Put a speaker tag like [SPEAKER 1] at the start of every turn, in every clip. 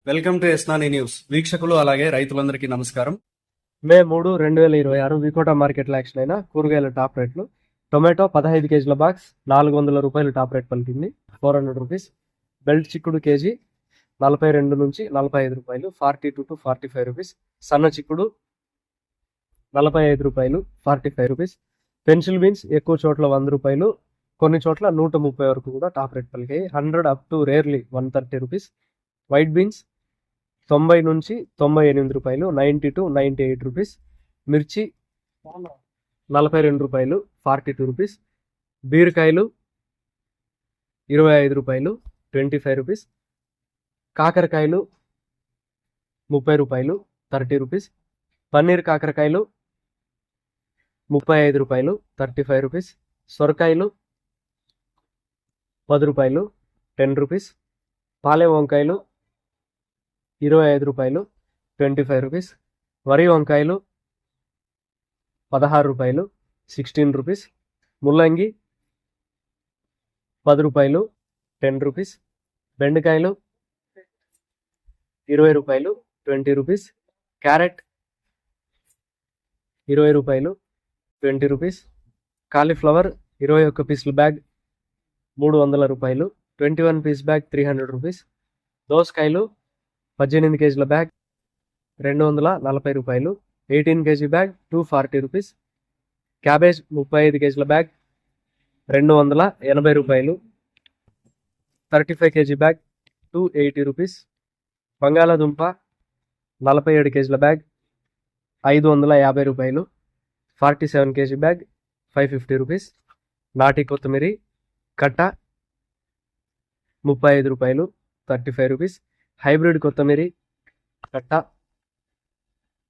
[SPEAKER 1] Welcome to ఎస్నాని news. వీక్షకులు అలాగే రైతులందరికీ నమస్కారం.
[SPEAKER 2] మే 3, 2026 వికోటా మార్కెట్లో యాక్షన్ అయిన కూరగాయల టాప్ రేట్లు. టొమాటో 15 కేజీల బాక్స్ 400 రూపాయలు టాప్ రేట్ పలికింది, 400 రూపీస్. బెల్ట్ చిక్కుడు కేజీ 42 నుంచి 45 రూపాయలు, 42 టు 45 రూపీస్. సన్న చిక్కుడు 45 రూపాయలు, 45 రూపీస్. పెన్సిల్ బీన్స్ ఎక్కువ చోట్ల 100 రూపాయలు, కొన్ని చోట్ల 130 వరకు కూడా టాప్ రేట్ పలికాయి. 100 up to rarely 130 rupees. White beans 90 నుంచి 98 రూపాయలు, 90 టు 98 రూపీస్. మిర్చి 42 రూపాయలు, 42 రూపీస్. బీరకాయలు 25 రూపాయలు, 25 రూపీస్. కాకరకాయలు 30 రూపాయలు, 30 రూపీస్. పన్నీర్ కాకరకాయలు 35 రూపాయలు, 35 రూపీస్. సొరకాయలు 10 రూపాయలు, 10 రూపీస్. పాలెం వంకాయలు 25 రూపాయలు, 25 రూపీస్. వరి వంకాయలు 16 రూపాయలు, 16 రూపీస్. ముల్లంగి 10 రూపాయలు, 10 రూపీస్. బెండకాయలు 20 రూపాయలు, 20 రూపీస్. క్యారెట్ 20 రూపాయలు, 20 రూపీస్. కాలీఫ్లవర్ 21 పీసుల బ్యాగ్ 300 రూపాయలు, 21 పీస్ బ్యాగ్ 300 రూపీస్. దోసకాయలు 18 కేజీల బ్యాగ్ 240 రూపాయలు, 18 కేజీ బ్యాగ్ 240 రూపీస్. క్యాబేజ్ 35 కేజీల బ్యాగ్ 280 రూపాయలు, 35 కేజీ బ్యాగ్ 280 రూపీస్. బంగాళాదుంప 47 కేజీల బ్యాగ్ 550 రూపాయలు, 47 కేజీ బ్యాగ్ 550 రూపీస్. నాటి కొత్తిమీర కట్ట 35 రూపాయలు, 35 రూపీస్. హైబ్రిడ్ కొత్తిమీర కట్ట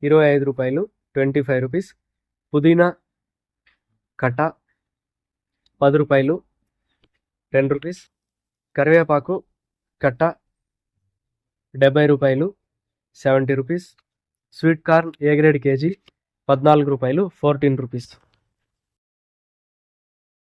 [SPEAKER 2] 25 రూపాయలు, 25 రూపీస్. పుదీనా కట్ట 10 రూపాయలు, 10 రూపీస్. కరివేపాకు కట్ట 70 రూపాయలు, 70 rupees. Sweet corn A grade KG 14 రూపాయలు, 14 రూపీస్.